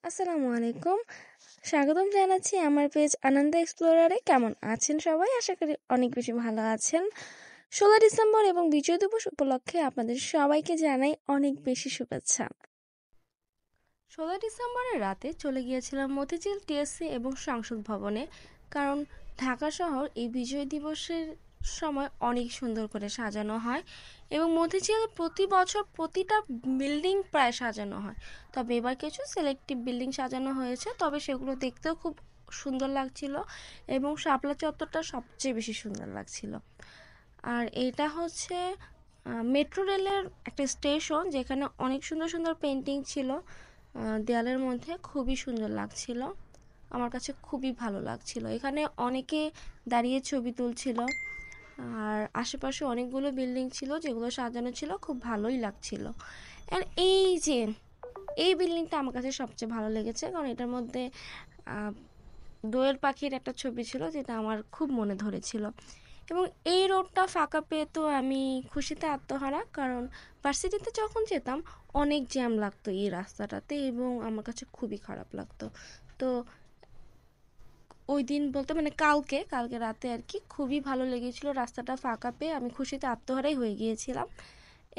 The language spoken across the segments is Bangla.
আসসালামু আলাইকুম। স্বাগতম জানাচ্ছি আমার পেজ আনন্দ এক্সপ্লোরারে। কেমন আছেন সবাই? আশা করি অনেক বেশি ভালো আছেন। 16 ডিসেম্বর এবং বিজয় দিবস উপলক্ষে আপনাদের সবাইকে জানাই অনেক বেশি শুভেচ্ছা। 16 ডিসেম্বরের রাতে চলে গিয়েছিলাম মতিঝিল টিএসসি এবং সংসদ ভবনে, কারণ ঢাকা শহর এই বিজয় দিবসের সময় অনেক সুন্দর করে সাজানো হয় এবং মতিঝিল প্রতি বছর প্রতিটা বিল্ডিং প্রায় সাজানো হয়, তবে এবার কিছু সিলেক্টিভ বিল্ডিং সাজানো হয়েছে, তবে সেগুলো দেখতেও খুব সুন্দর লাগছিল এবং শাপলা চত্বরটা সবচেয়ে বেশি সুন্দর লাগছিল। আর এটা হচ্ছে মেট্রো রেলের একটা স্টেশন, যেখানে অনেক সুন্দর সুন্দর পেন্টিং ছিল দেয়ালের মধ্যে, খুবই সুন্দর লাগছিল, আমার কাছে খুবই ভালো লাগছিল। এখানে অনেকে দাঁড়িয়ে ছবি তুলছিল আর আশেপাশে অনেকগুলো বিল্ডিং ছিল যেগুলো সাজানো ছিল, খুব ভালোই লাগছিল। আর এই বিল্ডিংটা আমার কাছে সবচেয়ে ভালো লেগেছে, কারণ এটার মধ্যে দোয়েল পাখির একটা ছবি ছিল যেটা আমার খুব মনে ধরেছিল। এবং এই রোডটা ফাঁকা পেয়ে তো আমি খুশিতে আত্মহারা, কারণ ভার্সিটিতে যখন যেতাম অনেক জ্যাম লাগতো এই রাস্তাটাতে এবং আমার কাছে খুবই খারাপ লাগতো। তো ওই দিন বলতে কালকে রাতে আর কি খুবই ভালো লেগেছিল রাস্তাটা ফাঁকা পেয়ে, আমি খুশিতে আত্মহারাই হয়ে গিয়েছিলাম।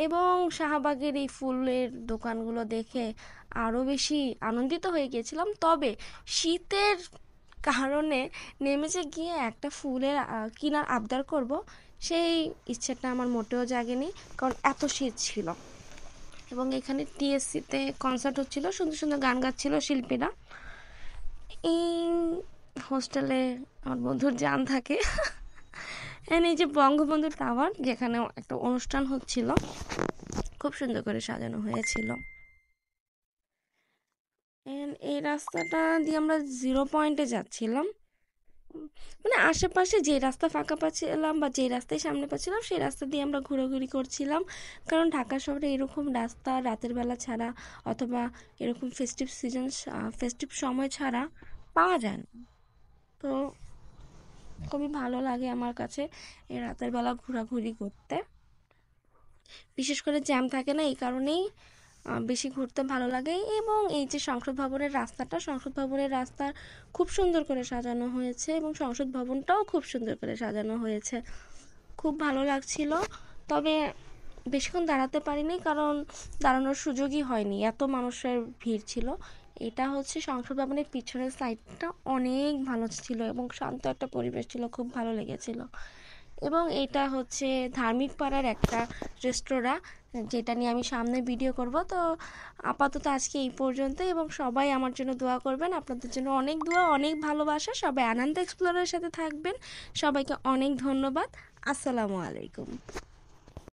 এবং শাহবাগের এই ফুলের দোকানগুলো দেখে আরও বেশি আনন্দিত হয়ে গিয়েছিলাম, তবে শীতের কারণে নেমেছে গিয়ে একটা ফুলের কেনার আবদার করব, সেই ইচ্ছেটা আমার মোটেও জাগেনি, কারণ এত শীত ছিল। এবং এখানে টিএসসিতে কনসার্ট হচ্ছিল, সুন্দর সুন্দর গান গাচ্ছিল শিল্পীরা। এই হোস্টেলে আমার বন্ধুর জান থাকে এই যে বঙ্গবন্ধু টাওয়ার, যেখানে একটা অনুষ্ঠান হচ্ছিল, খুব সুন্দর করে সাজানো হয়েছিল। এই রাস্তাটা দিয়ে আমরা 0 পয়েন্টে যাচ্ছিলাম, আশেপাশে যে রাস্তা ফাঁকা পাচ্ছিলাম বা যে রাস্তায় সামনে পাচ্ছিলাম সেই রাস্তা দিয়ে আমরা ঘোরাঘুরি করছিলাম, কারণ ঢাকা শহরে এরকম রাস্তা রাতের বেলা ছাড়া অথবা এরকম ফেস্টিভ সময় ছাড়া পাওয়া যায় না। তো খুবই ভালো লাগে আমার কাছে এই রাতের বেলা ঘোরাঘুরি করতে, বিশেষ করে জ্যাম থাকে না, এই কারণেই বেশি ঘুরতে ভালো লাগে। এবং এই যে সংসদ ভবনের রাস্তা খুব সুন্দর করে সাজানো হয়েছে এবং সংসদ ভবনটাও খুব সুন্দর করে সাজানো হয়েছে, খুব ভালো লাগছিল। তবে বেশিক্ষণ দাঁড়াতে পারিনি, কারণ দাঁড়ানোর সুযোগই হয়নি, এত মানুষের ভিড় ছিল। এটা হচ্ছে সংসদ ভবনের পিছনের সাইডটা অনেক ভালো ছিল এবং শান্ত একটা পরিবেশ ছিল, খুব ভালো লেগেছিল। এবং এটা হচ্ছে ধার্মিক পাড়ার একটা রেস্তোরাঁ, যেটা নিয়ে আমি সামনে ভিডিও করব। তো আপাতত আজকে এই পর্যন্ত, এবং সবাই আমার জন্য দোয়া করবেন, আপনাদের জন্য অনেক দোয়া, অনেক ভালোবাসা, সবাই আনন্দ এক্সপ্লোরের সাথে থাকবেন। সবাইকে অনেক ধন্যবাদ। আসসালামু আলাইকুম।